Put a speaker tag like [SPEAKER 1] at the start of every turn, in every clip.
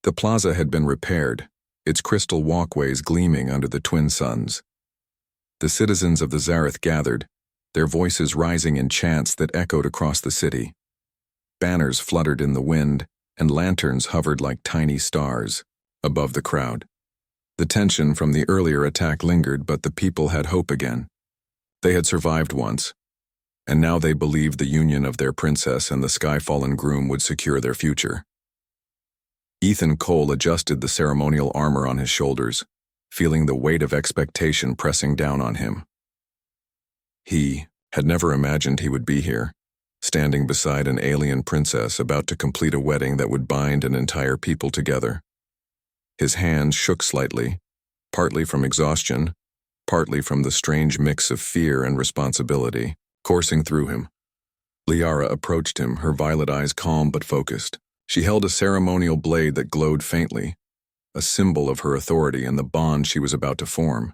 [SPEAKER 1] The plaza had been repaired, its crystal walkways gleaming under the twin suns. The citizens of the Zareth gathered, their voices rising in chants that echoed across the city. Banners fluttered in the wind, and lanterns hovered like tiny stars above the crowd. The tension from the earlier attack lingered, but the people had hope again. They had survived once, and now they believed the union of their princess and the sky-fallen groom would secure their future. Ethan Cole adjusted the ceremonial armor on his shoulders, feeling the weight of expectation pressing down on him. He had never imagined he would be here, standing beside an alien princess about to complete a wedding that would bind an entire people together. His hands shook slightly, partly from exhaustion, partly from the strange mix of fear and responsibility coursing through him. Liara approached him, her violet eyes calm but focused. She held a ceremonial blade that glowed faintly, a symbol of her authority and the bond she was about to form.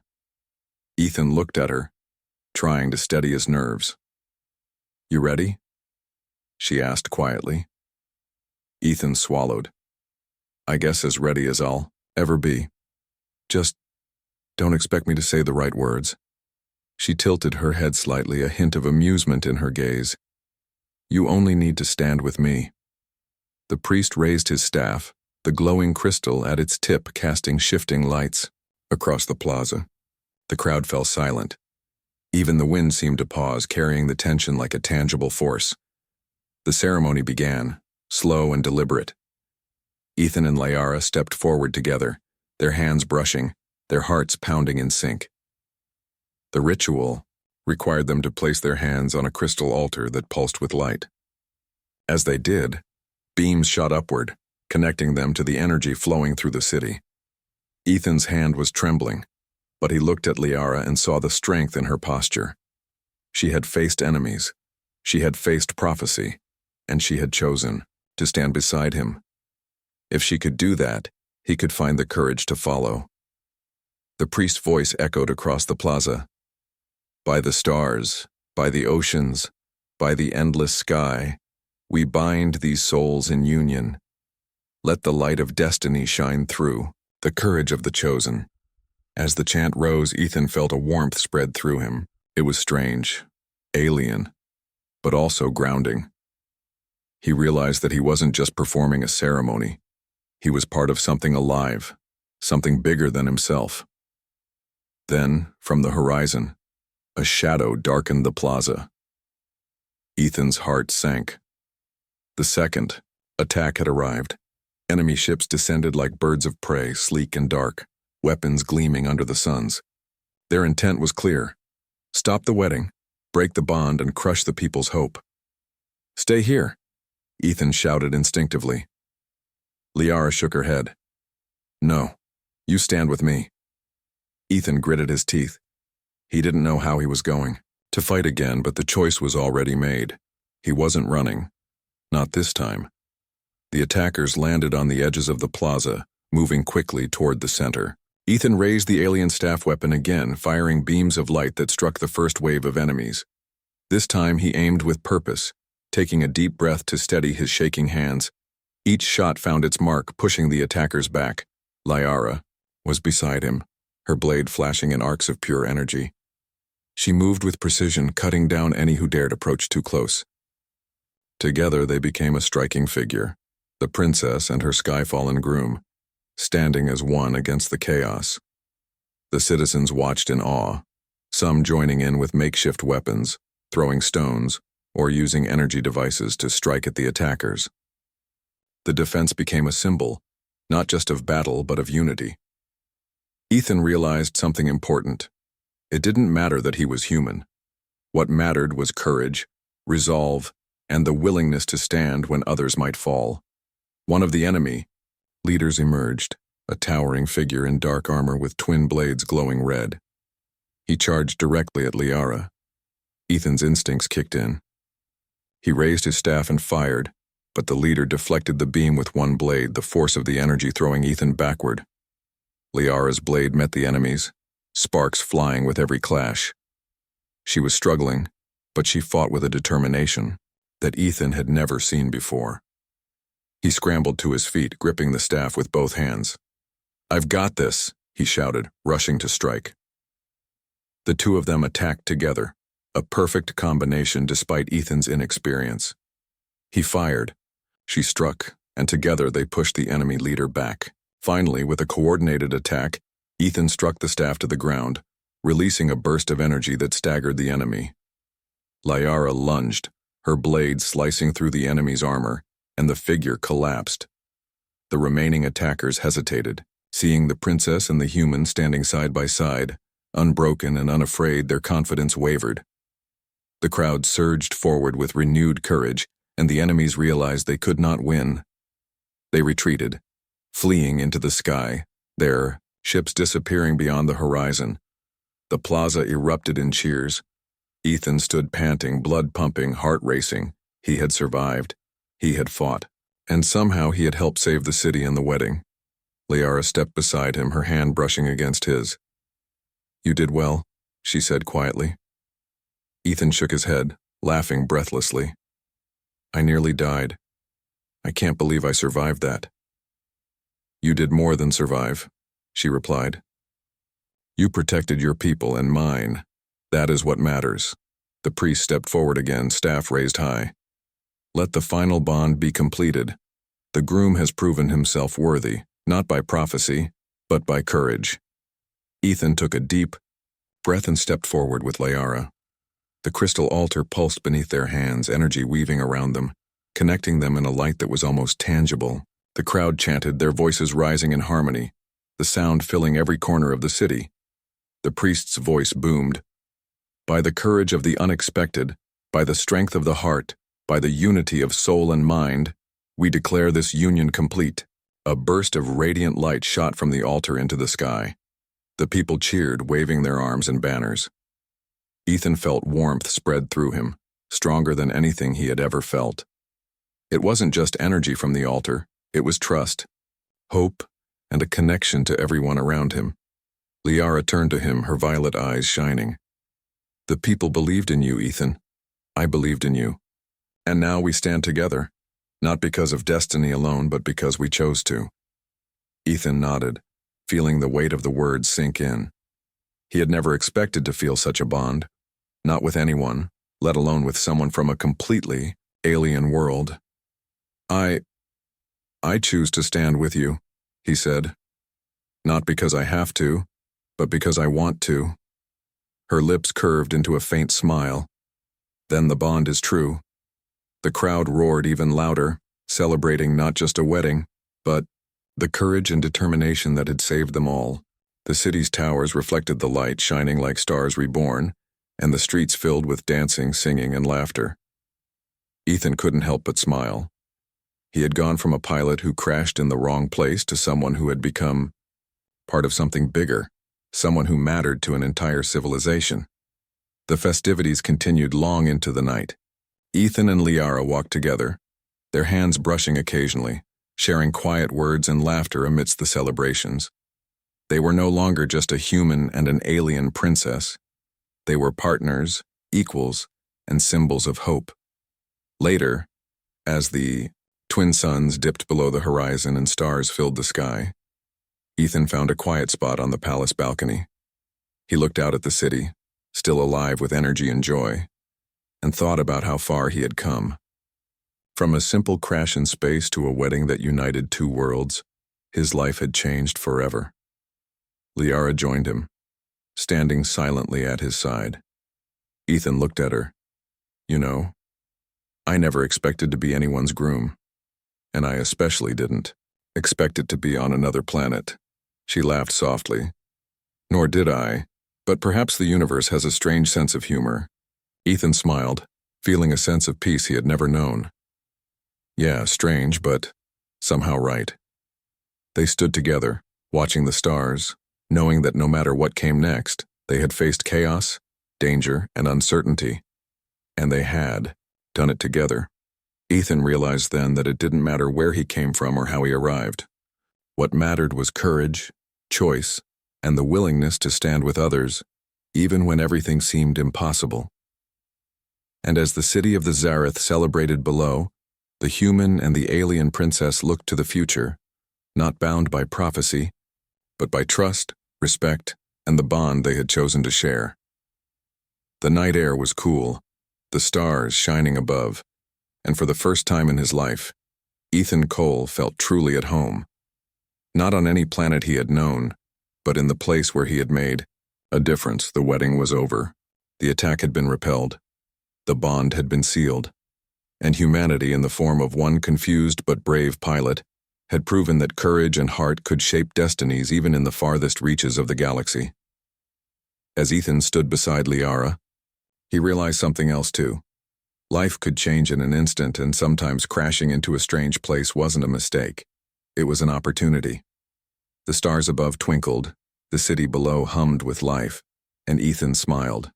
[SPEAKER 1] Ethan looked at her, trying to steady his nerves. "You ready?" she asked quietly. Ethan swallowed. "I guess as ready as I'll ever be. Just don't expect me to say the right words." She tilted her head slightly, a hint of amusement in her gaze. "You only need to stand with me." The priest raised his staff, the glowing crystal at its tip casting shifting lights across the plaza. The crowd fell silent. Even the wind seemed to pause, carrying the tension like a tangible force. The ceremony began, slow and deliberate. Ethan and Liara stepped forward together, their hands brushing, their hearts pounding in sync. The ritual required them to place their hands on a crystal altar that pulsed with light. As they did, beams shot upward, connecting them to the energy flowing through the city. Ethan's hand was trembling, but he looked at Liara and saw the strength in her posture. She had faced enemies, she had faced prophecy, and she had chosen to stand beside him. If she could do that, he could find the courage to follow. The priest's voice echoed across the plaza. "By the stars, by the oceans, by the endless sky, we bind these souls in union. Let the light of destiny shine through, the courage of the chosen." As the chant rose, Ethan felt a warmth spread through him. It was strange, alien, but also grounding. He realized that he wasn't just performing a ceremony. He was part of something alive, something bigger than himself. Then, from the horizon, a shadow darkened the plaza. Ethan's heart sank. The second attack had arrived. Enemy ships descended like birds of prey, sleek and dark, weapons gleaming under the suns. Their intent was clear: stop the wedding, break the bond, and crush the people's hope. "Stay here," Ethan shouted instinctively. Liara shook her head. "No, you stand with me." Ethan gritted his teeth. He didn't know how he was going to fight again, but the choice was already made. He wasn't running. Not this time. The attackers landed on the edges of the plaza, moving quickly toward the center. Ethan raised the alien staff weapon again, firing beams of light that struck the first wave of enemies. This time he aimed with purpose, taking a deep breath to steady his shaking hands. Each shot found its mark, pushing the attackers back. Liara was beside him, her blade flashing in arcs of pure energy. She moved with precision, cutting down any who dared approach too close. Together they became a striking figure, the princess and her sky-fallen groom, standing as one against the chaos. The citizens watched in awe, some joining in with makeshift weapons, throwing stones, or using energy devices to strike at the attackers. The defense became a symbol, not just of battle but of unity. Ethan realized something important. It didn't matter that he was human. What mattered was courage, resolve, and the willingness to stand when others might fall. One of the enemy leaders emerged, a towering figure in dark armor with twin blades glowing red. He charged directly at Liara. Ethan's instincts kicked in. He raised his staff and fired, but the leader deflected the beam with one blade, the force of the energy throwing Ethan backward. Liara's blade met the enemy's, sparks flying with every clash. She was struggling, but she fought with a determination that Ethan had never seen before. He scrambled to his feet, gripping the staff with both hands. "I've got this," he shouted, rushing to strike. The two of them attacked together, a perfect combination despite Ethan's inexperience. He fired. She struck, and together they pushed the enemy leader back. Finally, with a coordinated attack, Ethan struck the staff to the ground, releasing a burst of energy that staggered the enemy. Liara lunged, her blade slicing through the enemy's armor, and the figure collapsed. The remaining attackers hesitated, seeing the princess and the human standing side by side. Unbroken and unafraid, their confidence wavered. The crowd surged forward with renewed courage, and the enemies realized they could not win. They retreated, fleeing into the sky, their ships disappearing beyond the horizon. The plaza erupted in cheers. Ethan stood panting, blood pumping, heart racing. He had survived. He had fought. And somehow he had helped save the city and the wedding. Liara stepped beside him, her hand brushing against his. "You did well," she said quietly. Ethan shook his head, laughing breathlessly. "I nearly died. I can't believe I survived that." "You did more than survive," she replied. "You protected your people and mine. That is what matters." The priest stepped forward again, staff raised high. "Let the final bond be completed. The groom has proven himself worthy, not by prophecy, but by courage." Ethan took a deep breath and stepped forward with Liara. The crystal altar pulsed beneath their hands, energy weaving around them, connecting them in a light that was almost tangible. The crowd chanted, their voices rising in harmony, the sound filling every corner of the city. The priest's voice boomed. "By the courage of the unexpected, by the strength of the heart, by the unity of soul and mind, we declare this union complete." A burst of radiant light shot from the altar into the sky. The people cheered, waving their arms and banners. Ethan felt warmth spread through him, stronger than anything he had ever felt. It wasn't just energy from the altar, it was trust, hope, and a connection to everyone around him. Liara turned to him, her violet eyes shining. "The people believed in you, Ethan. I believed in you. And now we stand together, not because of destiny alone, but because we chose to." Ethan nodded, feeling the weight of the words sink in. He had never expected to feel such a bond, not with anyone, let alone with someone from a completely alien world. I choose to stand with you," he said. "Not because I have to, but because I want to." Her lips curved into a faint smile. "Then the bond is true." The crowd roared even louder, celebrating not just a wedding, but the courage and determination that had saved them all. The city's towers reflected the light, shining like stars reborn, and the streets filled with dancing, singing, and laughter. Ethan couldn't help but smile. He had gone from a pilot who crashed in the wrong place to someone who had become part of something bigger, someone who mattered to an entire civilization. The festivities continued long into the night. Ethan and Liara walked together, their hands brushing occasionally, sharing quiet words and laughter amidst the celebrations. They were no longer just a human and an alien princess. They were partners, equals, and symbols of hope. Later, as the twin suns dipped below the horizon and stars filled the sky, Ethan found a quiet spot on the palace balcony. He looked out at the city, still alive with energy and joy, and thought about how far he had come. From a simple crash in space to a wedding that united two worlds, his life had changed forever. Liara joined him, standing silently at his side. Ethan looked at her. "You know, I never expected to be anyone's groom, and I especially didn't expect it to be on another planet." She laughed softly. "Nor did I, but perhaps the universe has a strange sense of humor." Ethan smiled, feeling a sense of peace he had never known. Yeah, strange, but somehow right. They stood together, watching the stars, knowing that no matter what came next, they had faced chaos, danger, and uncertainty. And they had done it together. Ethan realized then that it didn't matter where he came from or how he arrived. What mattered was courage, choice, and the willingness to stand with others, even when everything seemed impossible. And as the city of the Zareth celebrated below, The human and the alien princess looked to the future, not bound by prophecy, but by trust, respect, and the bond they had chosen to share. The night air was cool, the stars shining above, and for the first time in his life, Ethan Cole felt truly at home. Not on any planet he had known, but in the place where he had made a difference. The wedding was over. The attack had been repelled. The bond had been sealed. And humanity, in the form of one confused but brave pilot, had proven that courage and heart could shape destinies even in the farthest reaches of the galaxy. As Ethan stood beside Liara, he realized something else too. Life could change in an instant, and sometimes crashing into a strange place wasn't a mistake. It was an opportunity. The stars above twinkled, the city below hummed with life, and Ethan smiled.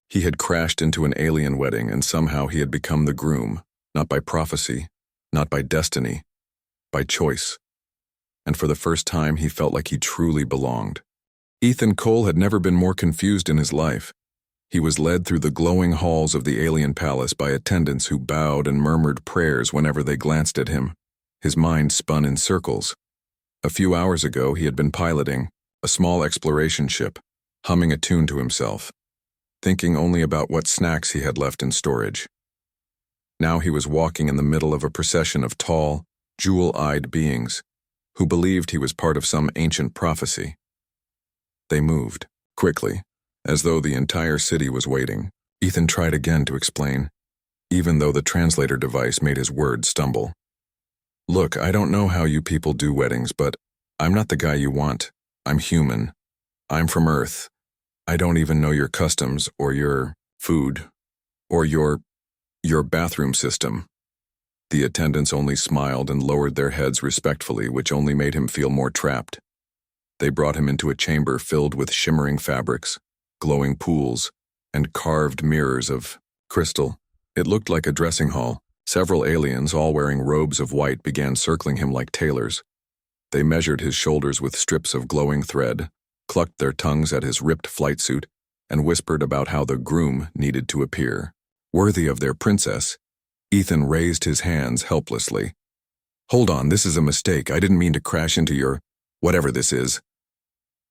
[SPEAKER 1] He had crashed into an alien wedding, and somehow he had become the groom, not by prophecy, not by destiny, by choice. And for the first time, he felt like he truly belonged. Ethan Cole had never been more confused in his life. He was led through the glowing halls of the alien palace by attendants who bowed and murmured prayers whenever they glanced at him. His mind spun in circles. A few hours ago, he had been piloting a small exploration ship, humming a tune to himself, thinking only about what snacks he had left in storage. Now he was walking in the middle of a procession of tall, jewel-eyed beings who believed he was part of some ancient prophecy. They moved, quickly, as though the entire city was waiting. Ethan tried again to explain, even though the translator device made his words stumble. Look, I don't know how you people do weddings, but I'm not the guy you want. I'm human. I'm from Earth. I don't even know your customs or your food or your bathroom system. The attendants only smiled and lowered their heads respectfully, which only made him feel more trapped. They brought him into a chamber filled with shimmering fabrics, glowing pools, and carved mirrors of crystal. It looked like a dressing hall. Several aliens, all wearing robes of white, began circling him like tailors. They measured his shoulders with strips of glowing thread, clucked their tongues at his ripped flight suit, and whispered about how the groom needed to appear worthy of their princess. Ethan raised his hands helplessly. Hold on, this is a mistake. I didn't mean to crash into your whatever this is.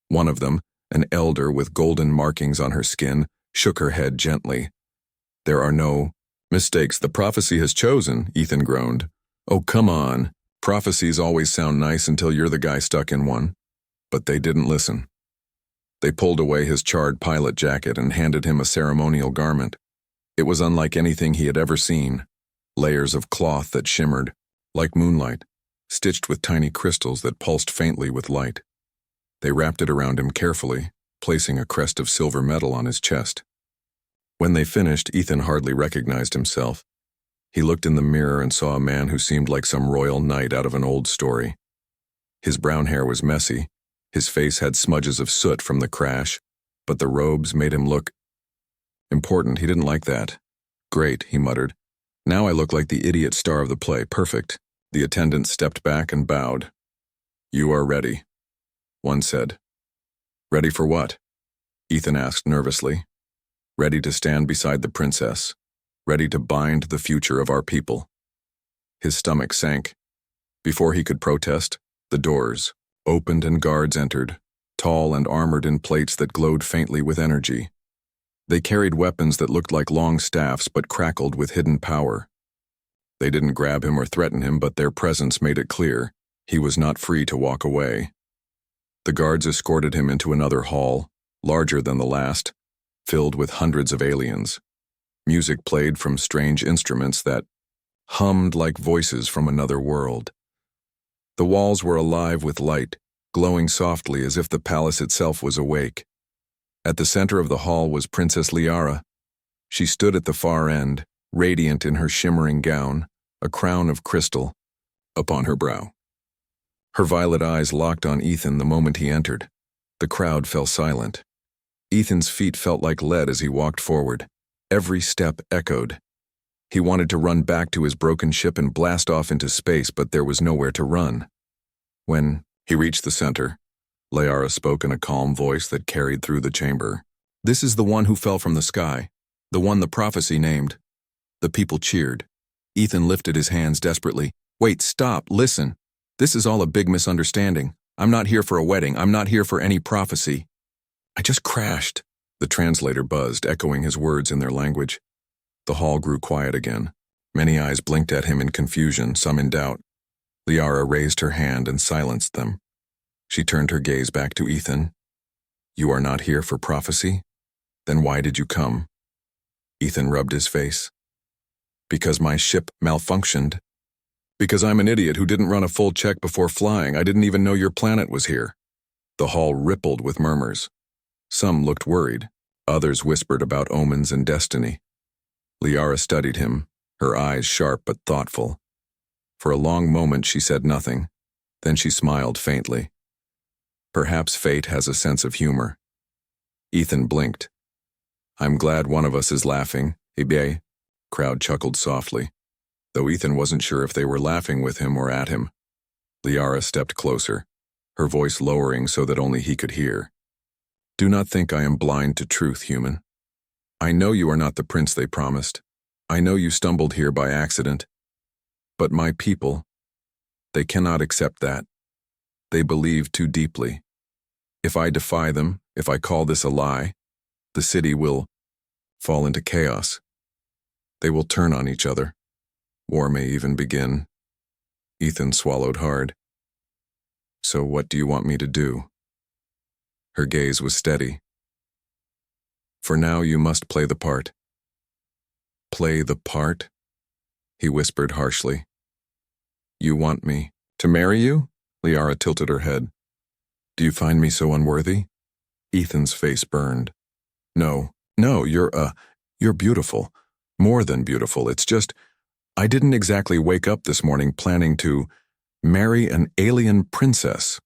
[SPEAKER 1] One of them, an elder with golden markings on her skin, shook her head gently. There are no mistakes the prophecy has chosen, Ethan groaned. Oh, come on. Prophecies always sound nice until you're the guy stuck in one. But they didn't listen. They pulled away his charred pilot jacket and handed him a ceremonial garment. It was unlike anything he had ever seen. Layers of cloth that shimmered, like moonlight, stitched with tiny crystals that pulsed faintly with light. They wrapped it around him carefully, placing a crest of silver metal on his chest. When they finished, Ethan hardly recognized himself. He looked in the mirror and saw a man who seemed like some royal knight out of an old story. His brown hair was messy, his face had smudges of soot from the crash, but the robes made him look important. He didn't like that. Great, he muttered. Now I look like the idiot star of the play. Perfect. The attendant stepped back and bowed. You are ready, one said. Ready for what? Ethan asked nervously. Ready to stand beside the princess. Ready to bind the future of our people. His stomach sank. Before he could protest, the doors opened and guards entered, tall and armored in plates that glowed faintly with energy. They carried weapons that looked like long staffs but crackled with hidden power. They didn't grab him or threaten him, but their presence made it clear he was not free to walk away. The guards escorted him into another hall, larger than the last, filled with hundreds of aliens. Music played from strange instruments that hummed like voices from another world. The walls were alive with light, glowing softly as if the palace itself was awake. At the center of the hall was Princess Liara. She stood at the far end, radiant in her shimmering gown, a crown of crystal upon her brow. Her violet eyes locked on Ethan the moment he entered. The crowd fell silent. Ethan's feet felt like lead as he walked forward. Every step echoed. He wanted to run back to his broken ship and blast off into space, but there was nowhere to run. When he reached the center, Liara spoke in a calm voice that carried through the chamber. This is the one who fell from the sky, the one the prophecy named. The people cheered. Ethan lifted his hands desperately. Wait, stop, listen. This is all a big misunderstanding. I'm not here for a wedding. I'm not here for any prophecy. I just crashed. The translator buzzed, echoing his words in their language. The hall grew quiet again. Many eyes blinked at him in confusion, some in doubt. Liara raised her hand and silenced them. She turned her gaze back to Ethan. You are not here for prophecy? Then why did you come? Ethan rubbed his face. Because my ship malfunctioned. Because I'm an idiot who didn't run a full check before flying. I didn't even know your planet was here. The hall rippled with murmurs. Some looked worried. Others whispered about omens and destiny. Liara studied him, her eyes sharp but thoughtful. For a long moment she said nothing. Then she smiled faintly. Perhaps fate has a sense of humor. Ethan blinked. I'm glad one of us is laughing, eh? Crowd chuckled softly, though Ethan wasn't sure if they were laughing with him or at him. Liara stepped closer, her voice lowering so that only he could hear. Do not think I am blind to truth, human. I know you are not the prince they promised. I know you stumbled here by accident. But my people, they cannot accept that. They believe too deeply. If I defy them, if I call this a lie, the city will fall into chaos. They will turn on each other. War may even begin. Ethan swallowed hard. So what do you want me to do? Her gaze was steady. For now you must play the part. Play the part? He whispered harshly. You want me to marry you? Liara tilted her head. Do you find me so unworthy? Ethan's face burned. No, you're beautiful. More than beautiful. It's just, I didn't exactly wake up this morning planning to marry an alien princess.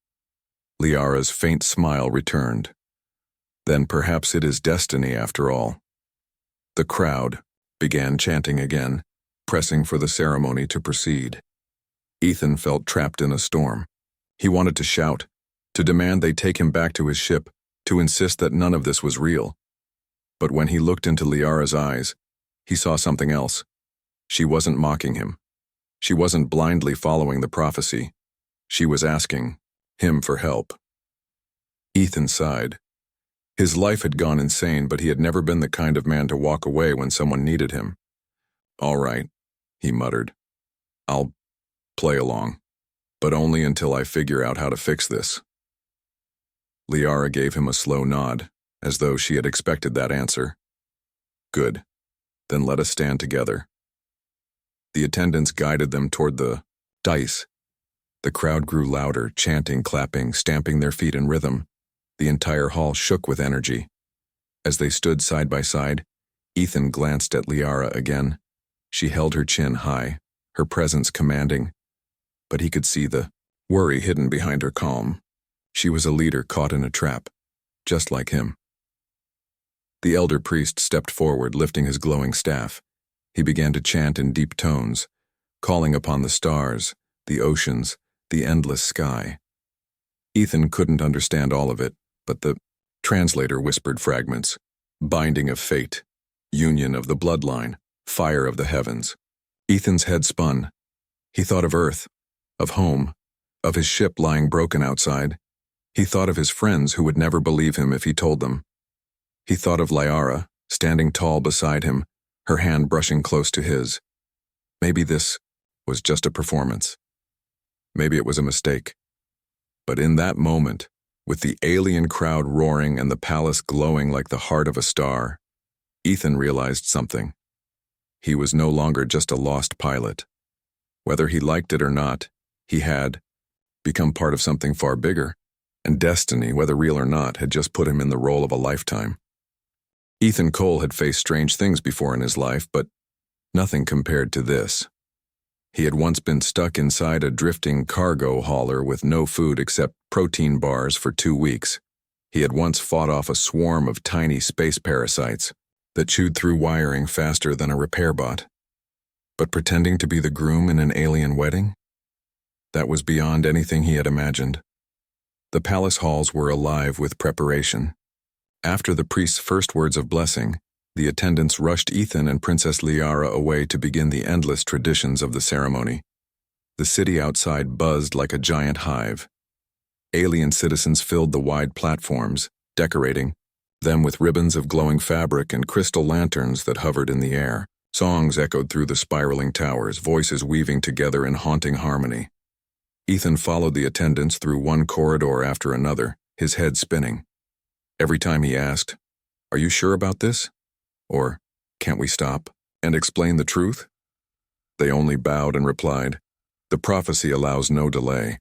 [SPEAKER 1] Liara's faint smile returned. Then perhaps it is destiny after all. The crowd began chanting again, pressing for the ceremony to proceed. Ethan felt trapped in a storm. He wanted to shout, to demand they take him back to his ship, to insist that none of this was real. But when he looked into Liara's eyes, he saw something else. She wasn't mocking him. She wasn't blindly following the prophecy. She was asking him for help. Ethan sighed. His life had gone insane, but he had never been the kind of man to walk away when someone needed him. All right, he muttered. I'll play along, but only until I figure out how to fix this. Liara gave him a slow nod, as though she had expected that answer. Good. Then let us stand together. The attendants guided them toward the dice. The crowd grew louder, chanting, clapping, stamping their feet in rhythm. The entire hall shook with energy. As they stood side by side, Ethan glanced at Liara again. She held her chin high, her presence commanding, but he could see the worry hidden behind her calm. She was a leader caught in a trap, just like him. The elder priest stepped forward, lifting his glowing staff. He began to chant in deep tones, calling upon the stars, the oceans, the endless sky. Ethan couldn't understand all of it, but the translator whispered fragments. Binding of fate, union of the bloodline, fire of the heavens. Ethan's head spun. He thought of Earth, of home, of his ship lying broken outside. He thought of his friends who would never believe him if he told them. He thought of Liara, standing tall beside him, her hand brushing close to his. Maybe this was just a performance. Maybe it was a mistake. But in that moment, with the alien crowd roaring and the palace glowing like the heart of a star, Ethan realized something. He was no longer just a lost pilot. Whether he liked it or not, he had become part of something far bigger, and destiny, whether real or not, had just put him in the role of a lifetime. Ethan Cole had faced strange things before in his life, but nothing compared to this. He had once been stuck inside a drifting cargo hauler with no food except protein bars for 2 weeks. He had once fought off a swarm of tiny space parasites that chewed through wiring faster than a repair bot. But pretending to be the groom in an alien wedding? That was beyond anything he had imagined. The palace halls were alive with preparation. After the priest's first words of blessing, The attendants rushed Ethan and Princess Liara away to begin the endless traditions of the ceremony. The city outside buzzed like a giant hive. Alien citizens filled the wide platforms, decorating them with ribbons of glowing fabric and crystal lanterns that hovered in the air. Songs echoed through the spiraling towers, voices weaving together in haunting harmony. Ethan followed the attendants through one corridor after another, his head spinning. Every time he asked, "Are you sure about this?" Or, "Can't we stop and explain the truth?" They only bowed and replied, "The prophecy allows no delay."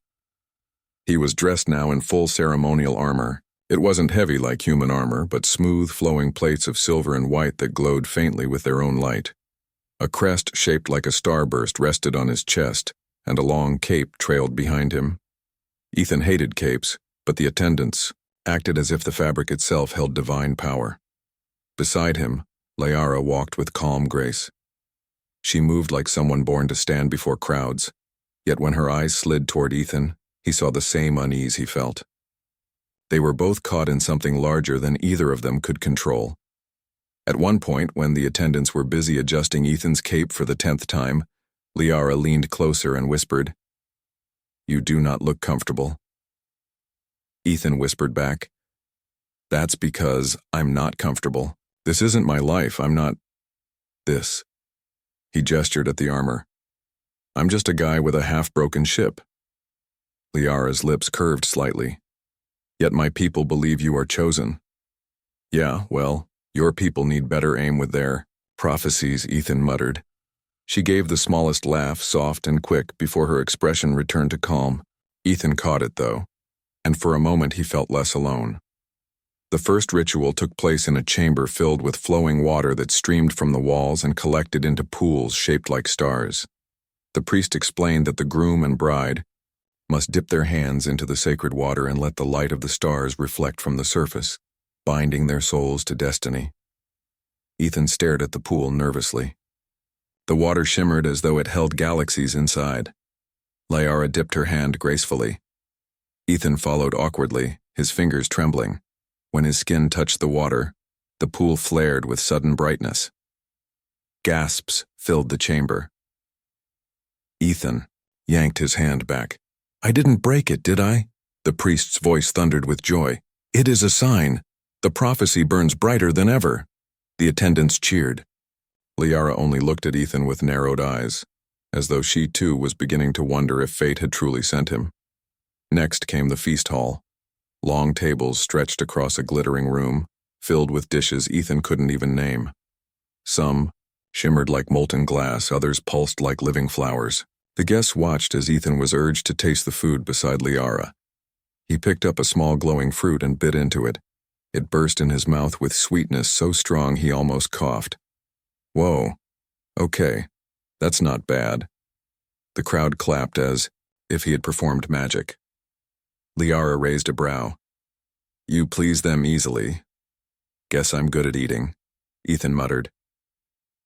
[SPEAKER 1] He was dressed now in full ceremonial armor. It wasn't heavy like human armor, but smooth, flowing plates of silver and white that glowed faintly with their own light. A crest shaped like a starburst rested on his chest, and a long cape trailed behind him. Ethan hated capes, but the attendants acted as if the fabric itself held divine power. Beside him, Liara walked with calm grace. She moved like someone born to stand before crowds, yet when her eyes slid toward Ethan, he saw the same unease he felt. They were both caught in something larger than either of them could control. At one point, when the attendants were busy adjusting Ethan's cape for the 10th time, Liara leaned closer and whispered, "You do not look comfortable." Ethan whispered back, "That's because I'm not comfortable. This isn't my life. I'm not this." He gestured at the armor. "I'm just a guy with a half-broken ship." Liara's lips curved slightly. "Yet my people believe you are chosen." "Yeah, well, your people need better aim with their prophecies," Ethan muttered. She gave the smallest laugh, soft and quick, before her expression returned to calm. Ethan caught it, though, and for a moment he felt less alone. The first ritual took place in a chamber filled with flowing water that streamed from the walls and collected into pools shaped like stars. The priest explained that the groom and bride must dip their hands into the sacred water and let the light of the stars reflect from the surface, binding their souls to destiny. Ethan stared at the pool nervously. The water shimmered as though it held galaxies inside. Liara dipped her hand gracefully. Ethan followed awkwardly, his fingers trembling. When his skin touched the water, the pool flared with sudden brightness. Gasps filled the chamber. Ethan yanked his hand back. "I didn't break it, did I?" The priest's voice thundered with joy. "It is a sign. The prophecy burns brighter than ever." The attendants cheered. Liara only looked at Ethan with narrowed eyes, as though she too was beginning to wonder if fate had truly sent him. Next came the feast hall. Long tables stretched across a glittering room, filled with dishes Ethan couldn't even name. Some shimmered like molten glass, others pulsed like living flowers. The guests watched as Ethan was urged to taste the food beside Liara. He picked up a small glowing fruit and bit into it. It burst in his mouth with sweetness so strong he almost coughed. "Whoa. Okay. That's not bad." The crowd clapped as if he had performed magic. Liara raised a brow. "You please them easily. Guess I'm good at eating," Ethan muttered.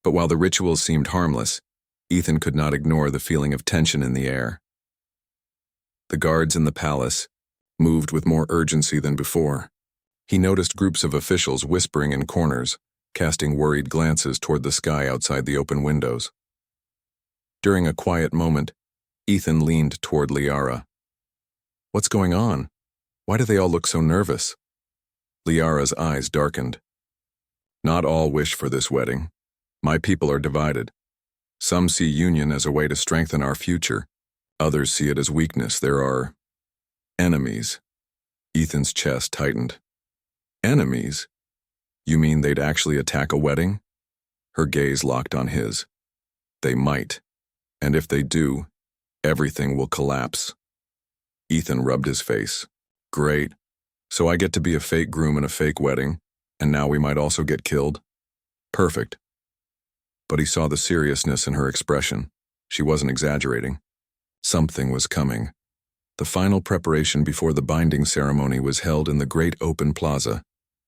[SPEAKER 1] But while the rituals seemed harmless, Ethan could not ignore the feeling of tension in the air. The guards in the palace moved with more urgency than before. He noticed groups of officials whispering in corners, casting worried glances toward the sky outside the open windows. During a quiet moment, Ethan leaned toward Liara. "What's going on? Why do they all look so nervous?" Liara's eyes darkened. "Not all wish for this wedding. My people are divided. Some see union as a way to strengthen our future. Others see it as weakness. There are enemies." Ethan's chest tightened. "Enemies? You mean they'd actually attack a wedding?" Her gaze locked on his. "They might. And if they do, everything will collapse." Ethan rubbed his face. "Great. So I get to be a fake groom in a fake wedding, and now we might also get killed? Perfect." But he saw the seriousness in her expression. She wasn't exaggerating. Something was coming. The final preparation before the binding ceremony was held in the great open plaza,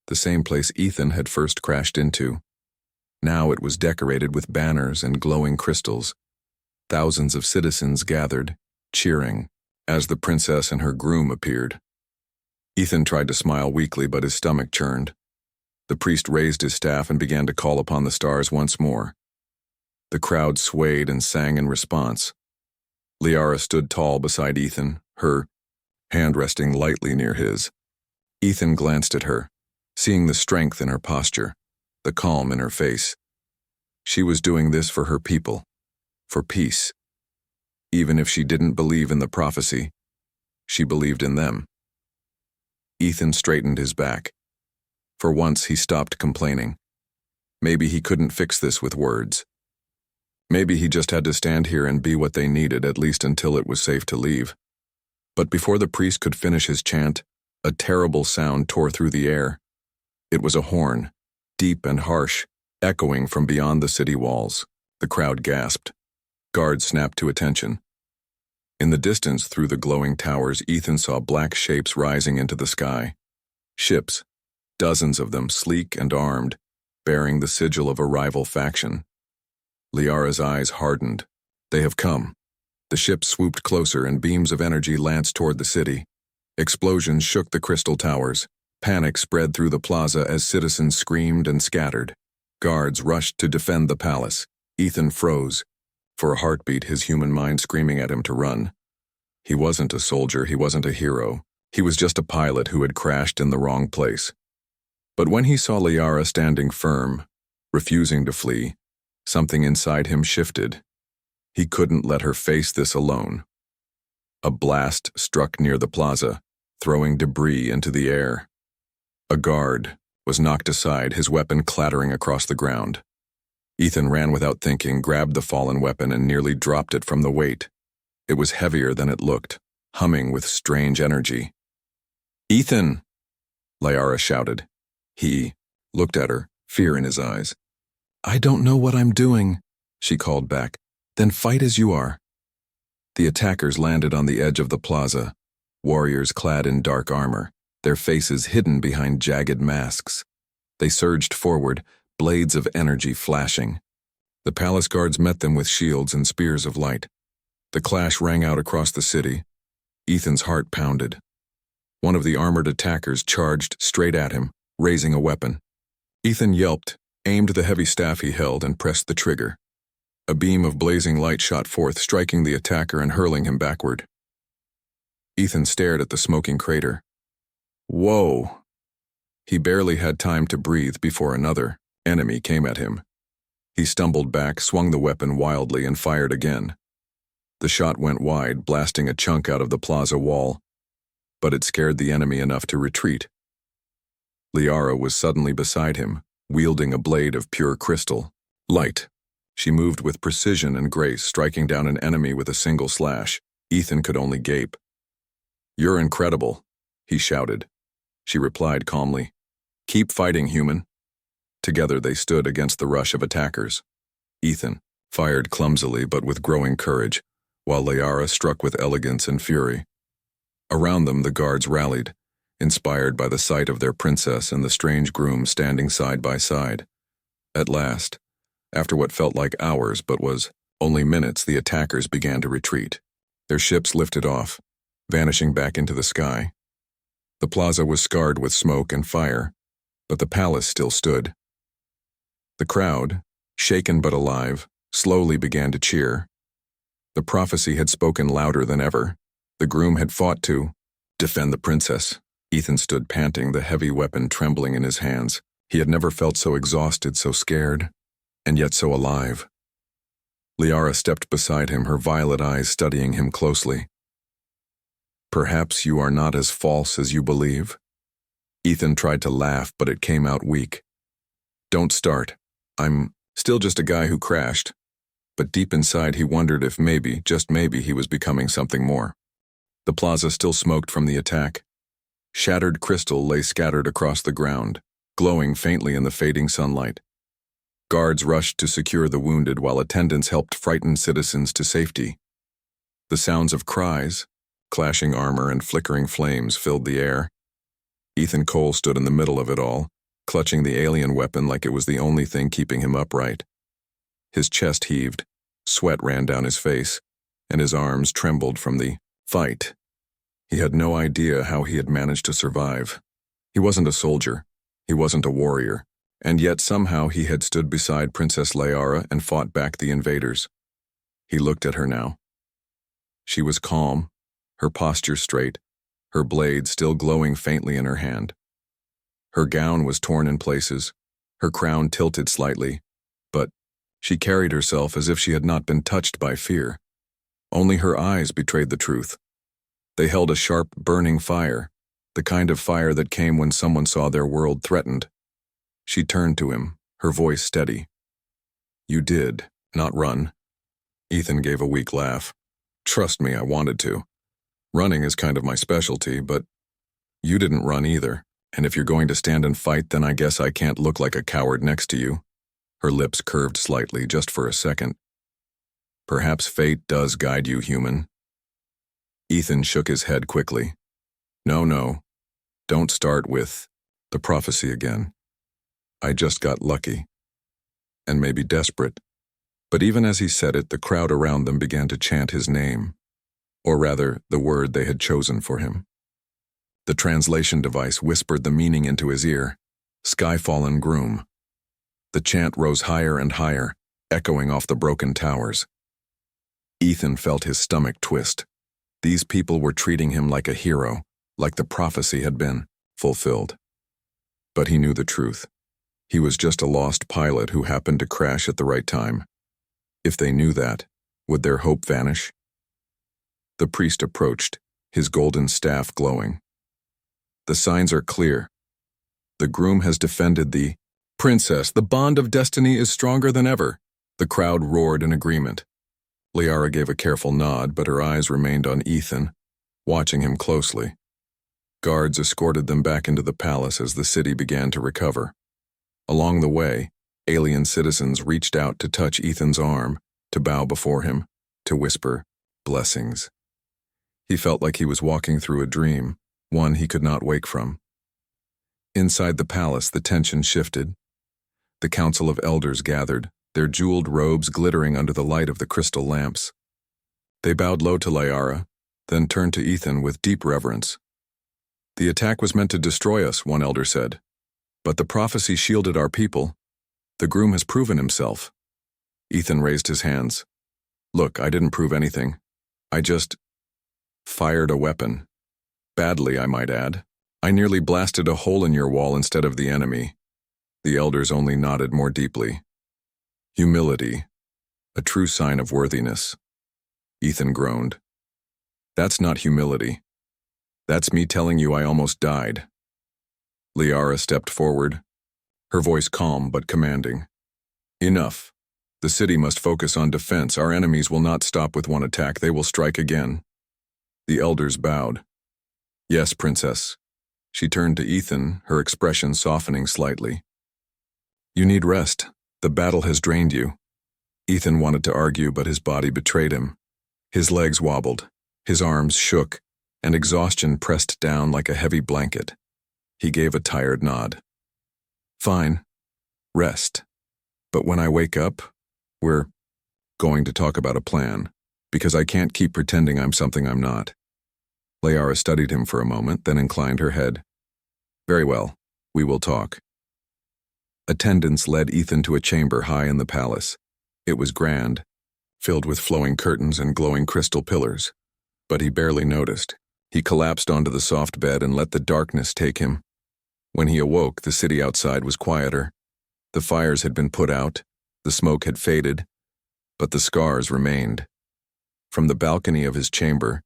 [SPEAKER 1] the same place Ethan had first crashed into. Now it was decorated with banners and glowing crystals. Thousands of citizens gathered, cheering, as the princess and her groom appeared. Ethan tried to smile weakly, but his stomach churned. The priest raised his staff and began to call upon the stars once more. The crowd swayed and sang in response. Liara stood tall beside Ethan, her hand resting lightly near his. Ethan glanced at her, seeing the strength in her posture, the calm in her face. She was doing this for her people, for peace. Even if she didn't believe in the prophecy, she believed in them. Ethan straightened his back. For once, he stopped complaining. Maybe he couldn't fix this with words. Maybe he just had to stand here and be what they needed, at least until it was safe to leave. But before the priest could finish his chant, a terrible sound tore through the air. It was a horn, deep and harsh, echoing from beyond the city walls. The crowd gasped. Guards snapped to attention. In the distance, through the glowing towers, Ethan saw black shapes rising into the sky. Ships, dozens of them, sleek and armed, bearing the sigil of a rival faction. Liara's eyes hardened. They have come. The ships swooped closer and beams of energy lanced toward the city. Explosions shook the crystal towers. Panic spread through the plaza as citizens screamed and scattered. Guards rushed to defend the palace. Ethan froze. For a heartbeat, his human mind screaming at him to run. He wasn't a soldier, he wasn't a hero. He was just a pilot who had crashed in the wrong place. But when he saw Liara standing firm, refusing to flee, something inside him shifted. He couldn't let her face this alone. A blast struck near the plaza, throwing debris into the air. A guard was knocked aside, his weapon clattering across the ground. Ethan ran without thinking, grabbed the fallen weapon and nearly dropped it from the weight. It was heavier than it looked, humming with strange energy. "Ethan!" Liara shouted. He looked at her, fear in his eyes. "I don't know what I'm doing," she called back. "Then fight as you are." The attackers landed on the edge of the plaza, warriors clad in dark armor, their faces hidden behind jagged masks. They surged forward, blades of energy flashing. The palace guards met them with shields and spears of light. The clash rang out across the city. Ethan's heart pounded. One of the armored attackers charged straight at him, raising a weapon. Ethan yelped, aimed the heavy staff he held, and pressed the trigger. A beam of blazing light shot forth, striking the attacker and hurling him backward. Ethan stared at the smoking crater. Whoa! He barely had time to breathe before another enemy came at him. He stumbled back, swung the weapon wildly, and fired again. The shot went wide, blasting a chunk out of the plaza wall, but it scared the enemy enough to retreat. Liara was suddenly beside him, wielding a blade of pure crystal. Light. She moved with precision and grace, striking down an enemy with a single slash. Ethan could only gape. "You're incredible," he shouted. She replied calmly, "Keep fighting, human." Together they stood against the rush of attackers. Ethan fired clumsily but with growing courage, while Liara struck with elegance and fury. Around them the guards rallied, inspired by the sight of their princess and the strange groom standing side by side. At last, after what felt like hours but was only minutes, the attackers began to retreat. Their ships lifted off, vanishing back into the sky. The plaza was scarred with smoke and fire, but the palace still stood. The crowd, shaken but alive, slowly began to cheer. The prophecy had spoken louder than ever. The groom had fought to defend the princess. Ethan stood panting, the heavy weapon trembling in his hands. He had never felt so exhausted, so scared, and yet so alive. Liara stepped beside him, her violet eyes studying him closely. "Perhaps you are not as false as you believe." Ethan tried to laugh, but it came out weak. "Don't start. I'm still just a guy who crashed." But deep inside he wondered if maybe, just maybe, he was becoming something more. The plaza still smoked from the attack. Shattered crystal lay scattered across the ground, glowing faintly in the fading sunlight. Guards rushed to secure the wounded while attendants helped frightened citizens to safety. The sounds of cries, clashing armor, and flickering flames filled the air. Ethan Cole stood in the middle of it all, clutching the alien weapon like it was the only thing keeping him upright. His chest heaved, sweat ran down his face, and his arms trembled from the fight. He had no idea how he had managed to survive. He wasn't a soldier. He wasn't a warrior, and yet somehow he had stood beside Princess Liara and fought back the invaders. He looked at her now. She was calm, her posture straight, her blade still glowing faintly in her hand. Her gown was torn in places, her crown tilted slightly, but she carried herself as if she had not been touched by fear. Only her eyes betrayed the truth. They held a sharp, burning fire, the kind of fire that came when someone saw their world threatened. She turned to him, her voice steady. "You did, not run." Ethan gave a weak laugh. "Trust me, I wanted to. Running is kind of my specialty, but you didn't run either, and if you're going to stand and fight, then I guess I can't look like a coward next to you." Her lips curved slightly just for a second. "Perhaps fate does guide you, human." Ethan shook his head quickly. No, don't start with the prophecy again. I just got lucky. And maybe desperate. But even as he said it, the crowd around them began to chant his name. Or rather, the word they had chosen for him. The translation device whispered the meaning into his ear. Skyfallen groom. The chant rose higher and higher, echoing off the broken towers. Ethan felt his stomach twist. These people were treating him like a hero, like the prophecy had been fulfilled. But he knew the truth. He was just a lost pilot who happened to crash at the right time. If they knew that, would their hope vanish? The priest approached, his golden staff glowing. "The signs are clear. The groom has defended the princess. The bond of destiny is stronger than ever." The crowd roared in agreement. Liara gave a careful nod, but her eyes remained on Ethan, watching him closely. Guards escorted them back into the palace as the city began to recover. Along the way, alien citizens reached out to touch Ethan's arm, to bow before him, to whisper blessings. He felt like he was walking through a dream, one he could not wake from. Inside the palace, the tension shifted. The council of elders gathered, their jeweled robes glittering under the light of the crystal lamps. They bowed low to Liara, then turned to Ethan with deep reverence. "The attack was meant to destroy us," one elder said. "But the prophecy shielded our people. The groom has proven himself." Ethan raised his hands. "Look, I didn't prove anything. I just fired a weapon. Badly, I might add. I nearly blasted a hole in your wall instead of the enemy." The elders only nodded more deeply. "Humility, a true sign of worthiness." Ethan groaned. "That's not humility. That's me telling you I almost died." Liara stepped forward, her voice calm but commanding. "Enough. The city must focus on defense. Our enemies will not stop with one attack. They will strike again." The elders bowed. "Yes, princess." She turned to Ethan, her expression softening slightly. "You need rest. The battle has drained you." Ethan wanted to argue, but his body betrayed him. His legs wobbled, his arms shook, and exhaustion pressed down like a heavy blanket. He gave a tired nod. "Fine. Rest. But when I wake up, we're going to talk about a plan, because I can't keep pretending I'm something I'm not." Liara studied him for a moment, then inclined her head. "Very well. We will talk." Attendants led Ethan to a chamber high in the palace. It was grand, filled with flowing curtains and glowing crystal pillars. But he barely noticed. He collapsed onto the soft bed and let the darkness take him. When he awoke, the city outside was quieter. The fires had been put out, the smoke had faded, but the scars remained. From the balcony of his chamber,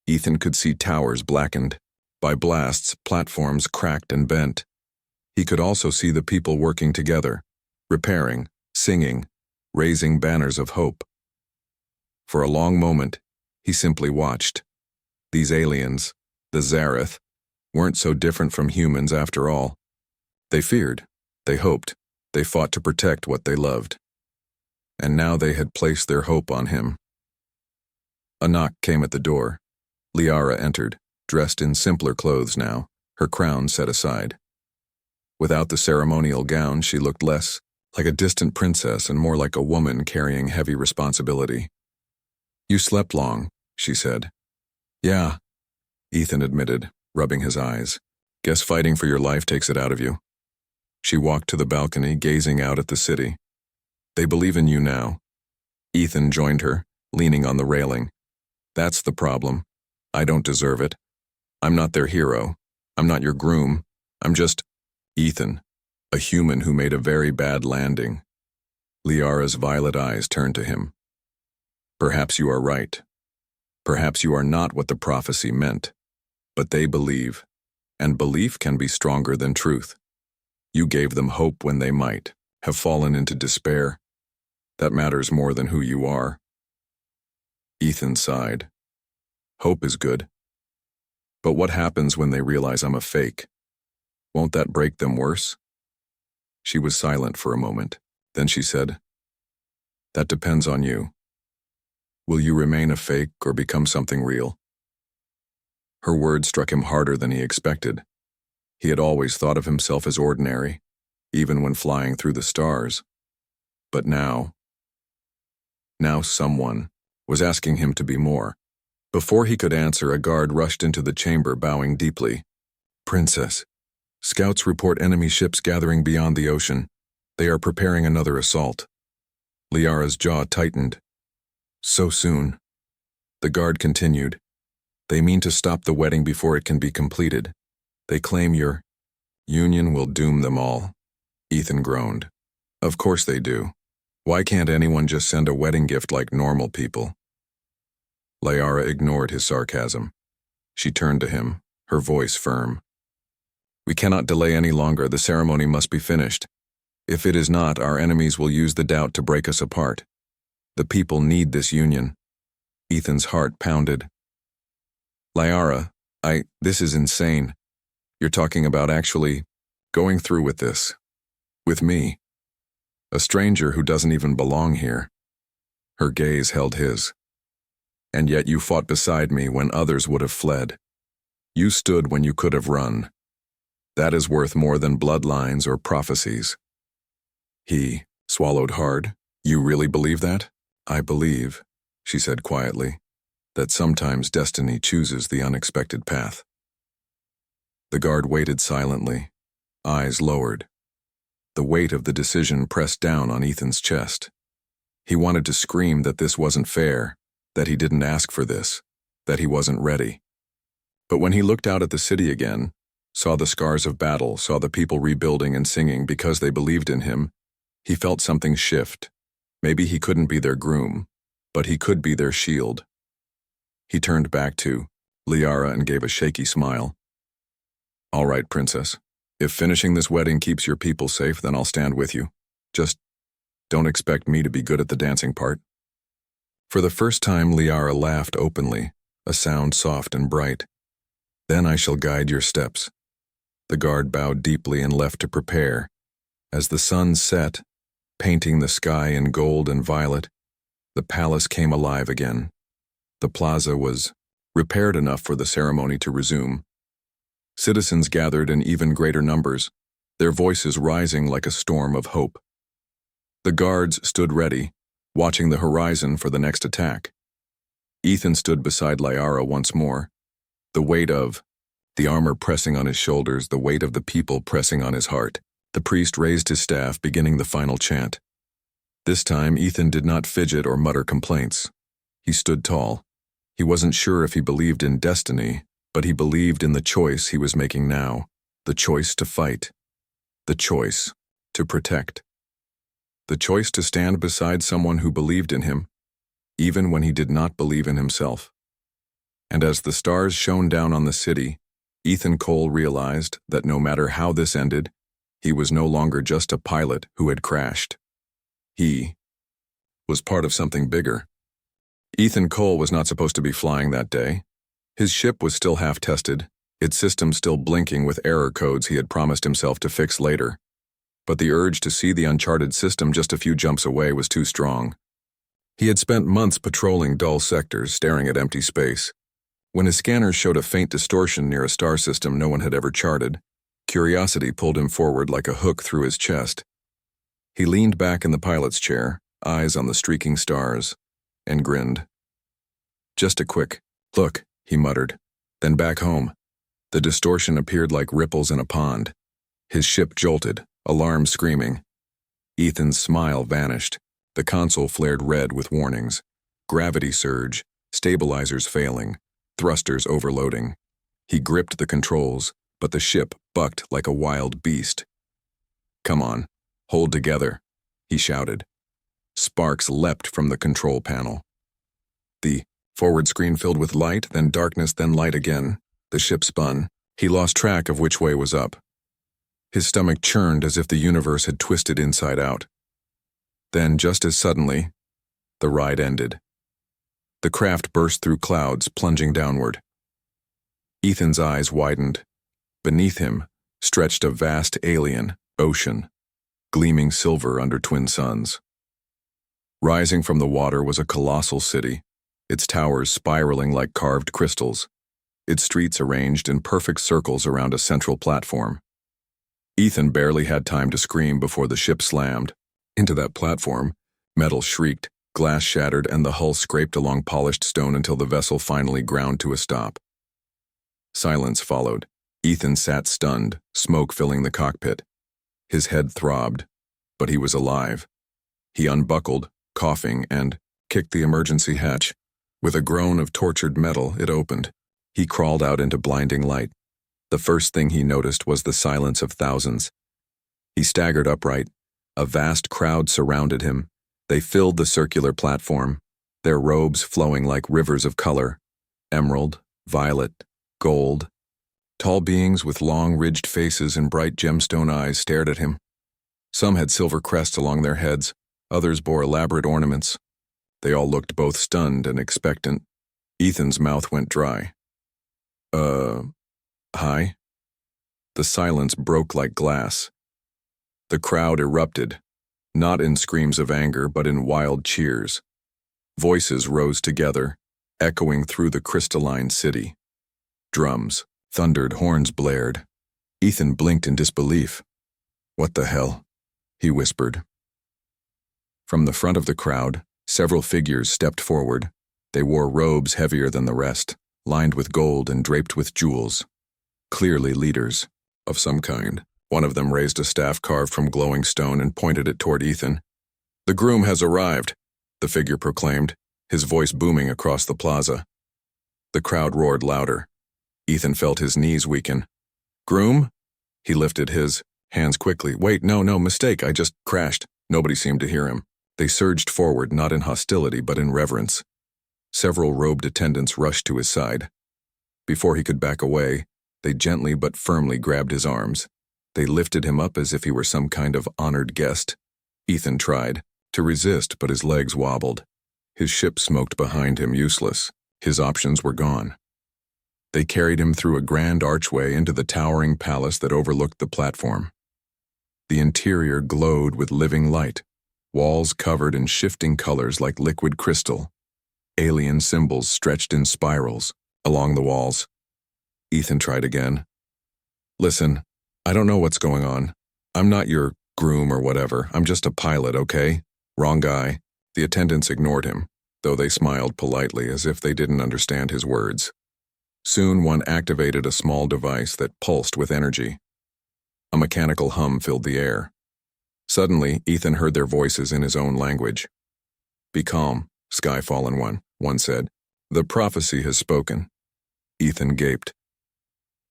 [SPEAKER 1] Ethan could see towers blackened. By blasts, platforms cracked and bent. He could also see the people working together, repairing, singing, raising banners of hope. For a long moment, he simply watched. These aliens, the Zareth, weren't so different from humans after all. They feared, they hoped, they fought to protect what they loved. And now they had placed their hope on him. A knock came at the door. Liara entered, dressed in simpler clothes now, her crown set aside. Without the ceremonial gown, she looked less like a distant princess and more like a woman carrying heavy responsibility. "You slept long," she said. "Yeah," Ethan admitted, rubbing his eyes. "Guess fighting for your life takes it out of you." She walked to the balcony, gazing out at the city. They believe in you now. Ethan joined her, leaning on the railing. That's the problem. I don't deserve it. I'm not their hero. I'm not your groom. I'm just Ethan, a human who made a very bad landing. Liara's violet eyes turned to him. Perhaps you are right. Perhaps you are not what the prophecy meant. But they believe, and belief can be stronger than truth. You gave them hope when they might have fallen into despair. That matters more than who you are. Ethan sighed. Hope is good. But what happens when they realize I'm a fake? Won't that break them worse? She was silent for a moment. Then she said, That depends on you. Will you remain a fake or become something real? Her words struck him harder than he expected. He had always thought of himself as ordinary, even when flying through the stars. But now someone was asking him to be more. Before he could answer, a guard rushed into the chamber, bowing deeply. Princess, scouts report enemy ships gathering beyond the ocean. They are preparing another assault. Liara's jaw tightened. So soon. The guard continued. They mean to stop the wedding before it can be completed. They claim your union will doom them all. Ethan groaned. Of course they do. Why can't anyone just send a wedding gift like normal people? Liara ignored his sarcasm. She turned to him, her voice firm. We cannot delay any longer. The ceremony must be finished. If it is not, our enemies will use the doubt to break us apart. The people need this union. Ethan's heart pounded. Liara, this is insane. You're talking about actually going through with this. With me. A stranger who doesn't even belong here. Her gaze held his. And yet you fought beside me when others would have fled. You stood when you could have run. That is worth more than bloodlines or prophecies. He swallowed hard. You really believe that? I believe, she said quietly, that sometimes destiny chooses the unexpected path. The guard waited silently, eyes lowered. The weight of the decision pressed down on Ethan's chest. He wanted to scream that this wasn't fair, that he didn't ask for this, that he wasn't ready. But when he looked out at the city again, saw the scars of battle, saw the people rebuilding and singing because they believed in him, he felt something shift. Maybe he couldn't be their groom, but he could be their shield. He turned back to Liara and gave a shaky smile. All right, princess. If finishing this wedding keeps your people safe, then I'll stand with you. Just don't expect me to be good at the dancing part. For the first time, Liara laughed openly, a sound soft and bright. Then I shall guide your steps. The guard bowed deeply and left to prepare. As the sun set, painting the sky in gold and violet, the palace came alive again. The plaza was repaired enough for the ceremony to resume. Citizens gathered in even greater numbers, their voices rising like a storm of hope. The guards stood ready, watching the horizon for the next attack. Ethan stood beside Liara once more, the weight of the armor pressing on his shoulders, the weight of the people pressing on his heart. The priest raised his staff, beginning the final chant. This time, Ethan did not fidget or mutter complaints. He stood tall. He wasn't sure if he believed in destiny, but he believed in the choice he was making now, the choice to fight, the choice to protect, the choice to stand beside someone who believed in him, even when he did not believe in himself. And as the stars shone down on the city, Ethan Cole realized that no matter how this ended, he was no longer just a pilot who had crashed. He was part of something bigger. Ethan Cole was not supposed to be flying that day. His ship was still half-tested, its system still blinking with error codes he had promised himself to fix later. But the urge to see the uncharted system just a few jumps away was too strong. He had spent months patrolling dull sectors, staring at empty space. When his scanners showed a faint distortion near a star system no one had ever charted, curiosity pulled him forward like a hook through his chest. He leaned back in the pilot's chair, eyes on the streaking stars, and grinned. Just a quick look, he muttered. Then back home. The distortion appeared like ripples in a pond. His ship jolted, Alarm screaming. Ethan's smile vanished. The console flared red with warnings. Gravity surge, stabilizers failing, thrusters overloading. He gripped the controls, but the ship bucked like a wild beast. "Come on, hold together," he shouted. Sparks leapt from the control panel. The forward screen filled with light, then darkness, then light again. The ship spun. He lost track of which way was up. His stomach churned as if the universe had twisted inside out. Then, just as suddenly, the ride ended. The craft burst through clouds, plunging downward. Ethan's eyes widened. Beneath him stretched a vast alien ocean, gleaming silver under twin suns. Rising from the water was a colossal city, its towers spiraling like carved crystals, its streets arranged in perfect circles around a central platform. Ethan barely had time to scream before the ship slammed. Into that platform, metal shrieked, glass shattered, and the hull scraped along polished stone until the vessel finally ground to a stop. Silence followed. Ethan sat stunned, smoke filling the cockpit. His head throbbed, but he was alive. He unbuckled, coughing, and kicked the emergency hatch. With a groan of tortured metal, it opened. He crawled out into blinding light. The first thing he noticed was the silence of thousands. He staggered upright. A vast crowd surrounded him. They filled the circular platform, their robes flowing like rivers of color: emerald, violet, gold. Tall beings with long, ridged faces and bright gemstone eyes stared at him. Some had silver crests along their heads, others bore elaborate ornaments. They all looked both stunned and expectant. Ethan's mouth went dry. Hi?" The silence broke like glass. The crowd erupted, not in screams of anger, but in wild cheers. Voices rose together, echoing through the crystalline city. Drums thundered, horns blared. Ethan blinked in disbelief. "What the hell?" he whispered. From the front of the crowd, several figures stepped forward. They wore robes heavier than the rest, lined with gold and draped with jewels. Clearly leaders of some kind. One of them raised a staff carved from glowing stone and pointed it toward Ethan. "The groom has arrived," the figure proclaimed, his voice booming across the plaza. The crowd roared louder. Ethan felt his knees weaken. "Groom?" He lifted his hands quickly. "Wait, no, mistake, I just crashed." Nobody seemed to hear him. They surged forward, not in hostility, but in reverence. Several robed attendants rushed to his side. Before he could back away, they gently but firmly grabbed his arms. They lifted him up as if he were some kind of honored guest. Ethan tried to resist, but his legs wobbled. His ship smoked behind him, useless. His options were gone. They carried him through a grand archway into the towering palace that overlooked the platform. The interior glowed with living light, walls covered in shifting colors like liquid crystal. Alien symbols stretched in spirals along the walls. Ethan tried again. "Listen, I don't know what's going on. I'm not your groom or whatever. I'm just a pilot, okay?" "Wrong guy." The attendants ignored him, though they smiled politely as if they didn't understand his words. Soon one activated a small device that pulsed with energy. A mechanical hum filled the air. Suddenly, Ethan heard their voices in his own language. "Be calm, Sky-Fallen One," one said. "The prophecy has spoken." Ethan gaped.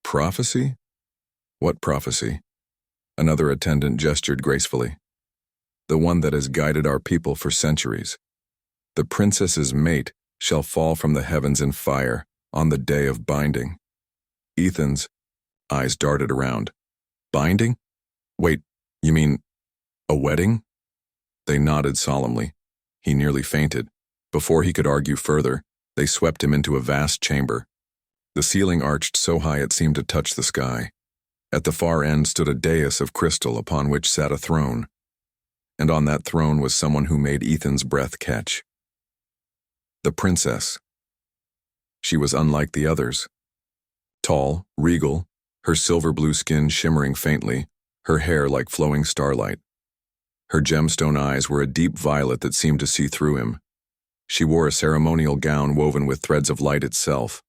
[SPEAKER 1] "Prophecy? What prophecy?" Another attendant gestured gracefully. "The one that has guided our people for centuries. The princess's mate shall fall from the heavens in fire on the day of binding." Ethan's eyes darted around. "Binding? Wait, you mean a wedding?" They nodded solemnly. He nearly fainted. Before he could argue further, they swept him into a vast chamber. The ceiling arched so high it seemed to touch the sky. At the far end stood a dais of crystal upon which sat a throne. And on that throne was someone who made Ethan's breath catch. The princess. She was unlike the others. Tall, regal, her silver blue skin shimmering faintly, her hair like flowing starlight. Her gemstone eyes were a deep violet that seemed to see through him. She wore a ceremonial gown woven with threads of light itself.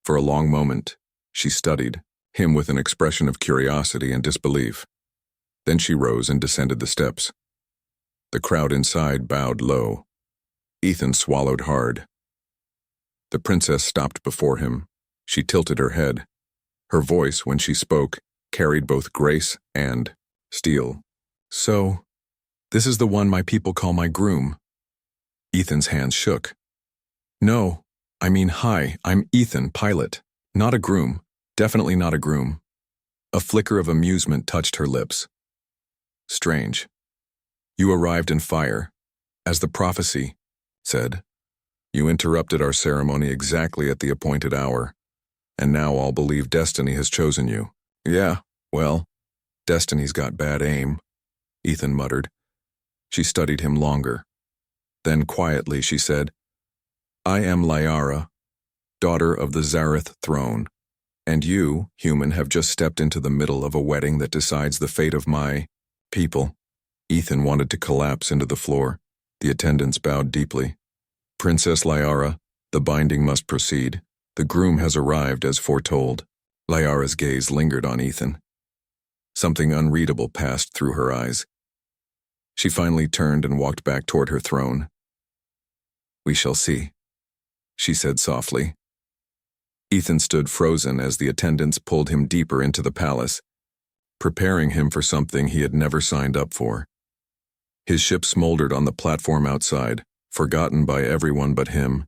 [SPEAKER 1] For a long moment, she studied him with an expression of curiosity and disbelief. Then she rose and descended the steps. The crowd inside bowed low. Ethan swallowed hard. The princess stopped before him. She tilted her head. Her voice, when she spoke, carried both grace and steel. "So, this is the one my people call my groom." Ethan's hands shook. "No, I mean hi, I'm Ethan, pilot. Not a groom. Definitely not a groom." A flicker of amusement touched her lips. "Strange. You arrived in fire, as the prophecy said. You interrupted our ceremony exactly at the appointed hour, and now all believe destiny has chosen you." "Yeah, well, destiny's got bad aim," Ethan muttered. She studied him longer. Then quietly she said, "I am Liara, daughter of the Zareth throne, and you, human, have just stepped into the middle of a wedding that decides the fate of my people." Ethan wanted to collapse into the floor. The attendants bowed deeply. "Princess Liara, the binding must proceed. The groom has arrived as foretold." Liara's gaze lingered on Ethan. Something unreadable passed through her eyes. She finally turned and walked back toward her throne. "We shall see," she said softly. Ethan stood frozen as the attendants pulled him deeper into the palace, preparing him for something he had never signed up for. His ship smoldered on the platform outside, forgotten by everyone but him,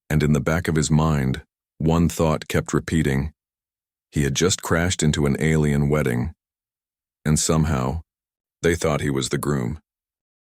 [SPEAKER 1] and in the back of his mind, one thought kept repeating. He had just crashed into an alien wedding, and somehow, they thought he was the groom.